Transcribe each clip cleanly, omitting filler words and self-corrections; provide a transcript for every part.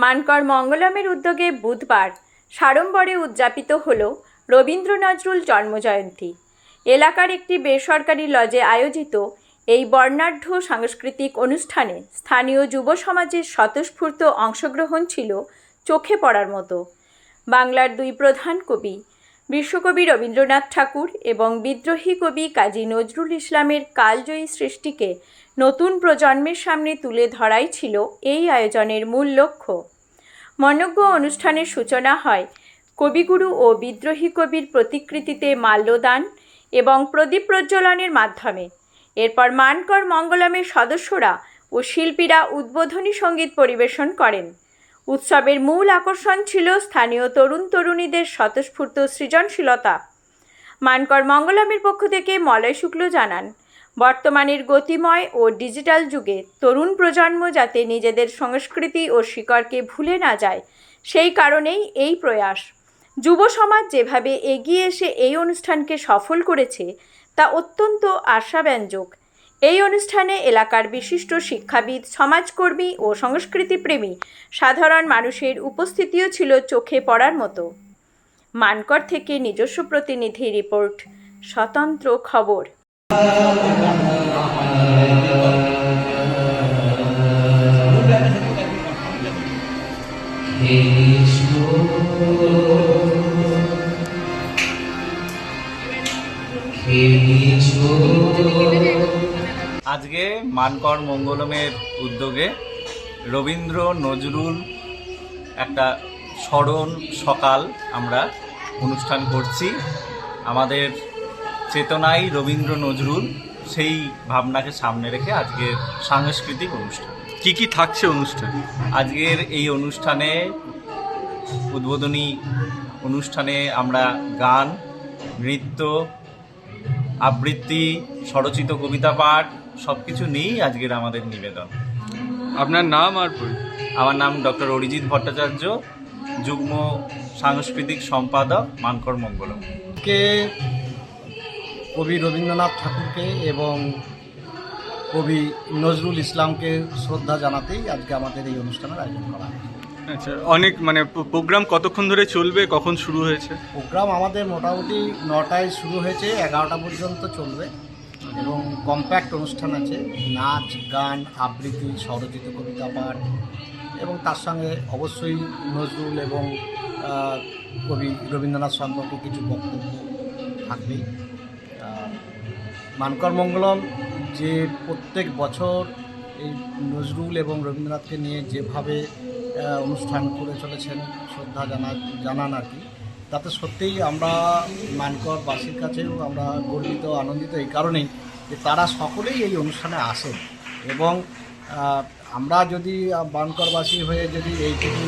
মানকর মঙ্গলমের উদ্যোগে বুধবার সাড়ম্বরে উদযাপিত হল রবীন্দ্র নজরুল জন্মজয়ন্তী। এলাকার একটি বেসরকারি লজে আয়োজিত এই বর্ণাঢ্য সাংস্কৃতিক অনুষ্ঠানে স্থানীয় যুব সমাজের স্বতঃস্ফূর্ত অংশগ্রহণ ছিল চোখে পড়ার মতো। বাংলার দুই প্রধান কবি বিশ্বকবি রবীন্দ্রনাথ ঠাকুর এবং বিদ্রোহী কবি কাজী নজরুল ইসলামের কালজয়ী সৃষ্টিকে নতুন প্রজন্মের সামনে তুলে ধরাই ছিল এই আয়োজনের মূল লক্ষ্য। মনোজ্ঞ অনুষ্ঠানের সূচনা হয় কবিগুরু ও বিদ্রোহী কবির প্রতিকৃতিতে মাল্যদান এবং প্রদীপ প্রজ্বলনের মাধ্যমে। এরপর মানকর মঙ্গলমের সদস্যরা ও শিল্পীরা উদ্বোধনী সঙ্গীত পরিবেশন করেন। উৎসবের মূল আকর্ষণ ছিল স্থানীয় তরুণ তরুণীদের স্বতঃস্ফূর্ত সৃজনশীলতা। মানকর মঙ্গলমের পক্ষ থেকে মলয় শুক্ল জানান, বর্তমানের গতিময় ও ডিজিটাল যুগে তরুণ প্রজন্ম যাতে নিজেদের সংস্কৃতি ও শিকড়কে ভুলে না যায়, সেই কারণেই এই প্রয়াস। যুব সমাজ যেভাবে এগিয়ে এসে এই অনুষ্ঠানকে সফল করেছে তা অত্যন্ত আশাব্যঞ্জক। এই অনুষ্ঠানে এলাকার বিশিষ্ট শিক্ষাবিদ, সমাজকর্মী ও সংস্কৃতিপ্রেমী সাধারণ মানুষের উপস্থিতিও ছিল চোখে পড়ার মতো। মানকর থেকে নিজস্ব প্রতিনিধি রিপোর্ট, স্বতন্ত্র খবর। আজকে মানকর মঙ্গলমের উদ্যোগে রবীন্দ্র নজরুল একটা স্মরণ সকাল আমরা অনুষ্ঠান করছি। আমাদের চেতনায় রবীন্দ্র নজরুল, সেই ভাবনাকে সামনে রেখে আজকের সাংস্কৃতিক অনুষ্ঠান। কি থাকছে অনুষ্ঠানে? আজকের এই অনুষ্ঠানে উদ্বোধনী অনুষ্ঠানে আমরা গান, নৃত্য, আবৃত্তি, স্বরচিত কবিতা পাঠ সব কিছু নিয়েই আজকের আমাদের নিবেদন। আপনার নাম আর আমার নাম ডক্টর অরিজিৎ ভট্টাচার্য, যুগ্ম সাংস্কৃতিক সম্পাদক, মানকর মঙ্গলম। কবি রবীন্দ্রনাথ ঠাকুরকে এবং কবি নজরুল ইসলামকে শ্রদ্ধা জানাতেই আজকে আমাদের এই অনুষ্ঠানের আয়োজন করা হয়েছে। আচ্ছা, অনেক প্রোগ্রাম কতক্ষণ ধরে চলবে, কখন শুরু হয়েছে? প্রোগ্রাম আমাদের মোটামুটি 9টায় শুরু হয়েছে, 11টা পর্যন্ত চলবে এবং কম্প্যাক্ট অনুষ্ঠান আছে। নাচ, গান, আবৃত্তি, স্বরচিত কবিতা পাঠ এবং তার সঙ্গে অবশ্যই নজরুল এবং কবি রবীন্দ্রনাথ সম্পর্কে কিছু বক্তব্য থাকবেই। মানকর মঙ্গলম যে প্রত্যেক বছর এই নজরুল এবং রবীন্দ্রনাথকে নিয়ে যেভাবে অনুষ্ঠান করে চলেছেন, শ্রদ্ধা জানান আর কি, তাতে সত্যিই আমরা মানকরবাসীর কাছেও আমরা গর্বিত, আনন্দিত এই কারণেই যে তারা সকলেই এই অনুষ্ঠানে আসেন এবং আমরা যদি মানকরবাসী হয়ে যদি এইটুকু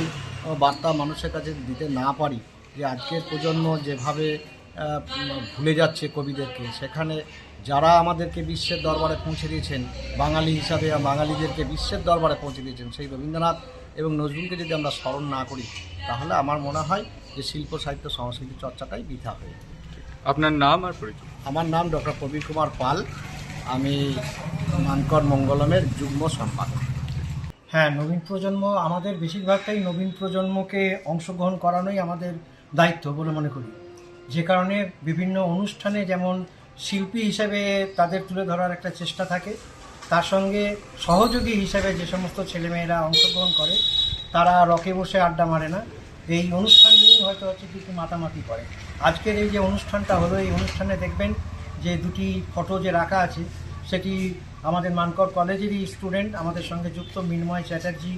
বার্তা মানুষের কাছে দিতে না পারি যে আজকের প্রজন্ম যেভাবে ভুলে যাচ্ছে কবিদেরকে, সেখানে যারা আমাদেরকে বিশ্বের দরবারে পৌঁছে দিয়েছেন, বাঙালি হিসাবে বাঙালিদেরকে বিশ্বের দরবারে পৌঁছে দিয়েছেন, সেই রবীন্দ্রনাথ এবং নজরুলকে যদি আমরা স্মরণ না করি তাহলে আমার মনে হয় যে শিল্প, সাহিত্য, সংস্কৃতি চর্চাটাই বৃথা হয়ে যায়। আপনার নাম আর পরিচয়? আমার নাম ডক্টর প্রবীর কুমার পাল, আমি মানকর মঙ্গলমের যুগ্ম সম্পাদক। হ্যাঁ, নবীন প্রজন্ম, আমাদের বেশিরভাগটাই নবীন প্রজন্মকে অংশগ্রহণ করানোই আমাদের দায়িত্ব বলে মনে করি। যে কারণে বিভিন্ন অনুষ্ঠানে যেমন শিল্পী হিসেবে তাদের তুলে ধরার একটা চেষ্টা থাকে, তার সঙ্গে সহযোগী হিসেবে যে সমস্ত ছেলেমেয়েরা অংশগ্রহণ করে তারা রকে বসে আড্ডা মারে না, এই অনুষ্ঠান নিয়েই হয়তো কিছু মাতামাতি করে। আজকের এই যে অনুষ্ঠানটা হলো, এই অনুষ্ঠানে দেখবেন যে দুটি ফটো যে রাখা আছে সেটি আমাদের মানকর কলেজেরই স্টুডেন্ট আমাদের সঙ্গে যুক্ত মৃন্ময় চ্যাটার্জি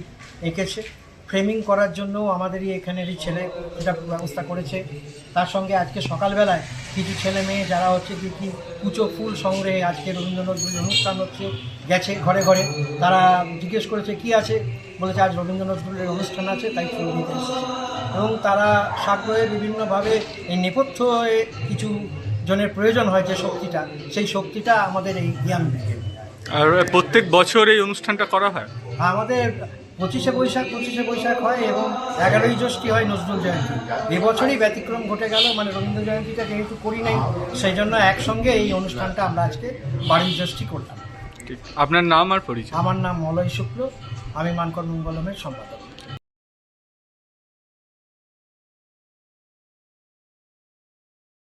এঁকেছে। ফ্রেমিং করার জন্য আমাদেরই এখানেরই ছেলে এটা ব্যবস্থা করেছে। তার সঙ্গে আজকে সকালবেলায় কিছু ছেলে মেয়ে যারা কি কুচো ফুল সংগ্রহে আজকে রবীন্দ্র নজরুল অনুষ্ঠান হচ্ছে, গেছে ঘরে ঘরে, তারা জিজ্ঞেস করেছে কি আছে, বলেছে আজ রবীন্দ্র নজরুলের অনুষ্ঠান আছে, তাই ফুল দিতে এসেছে। এবং তারা সাগ্রহে বিভিন্নভাবে এই নেপথ্য কিছু জনের প্রয়োজন হয় যে শক্তিটা, সেই শক্তিটা আমাদের এই জ্ঞান দিকে। আর প্রত্যেক বছর এই অনুষ্ঠানটা করা হয়? আমাদের 25শে বৈশাখ হয় এবং 11ই জ্যৈষ্ঠী হয় নজরুল জয়ন্তী। এবছরই ব্যতিক্রম ঘটে গেল, মানে রবীন্দ্র জয়ন্তীটা যেহেতু করি নাই, সেই জন্য একসঙ্গে এই অনুষ্ঠানটা আমরা আজকে 12ই জ্যৈষ্ঠী করলাম। আপনার নাম আর পরিচয়? আমার নাম মলয় শুক্ল, আমি মানকর মঙ্গলমের সম্পাদক।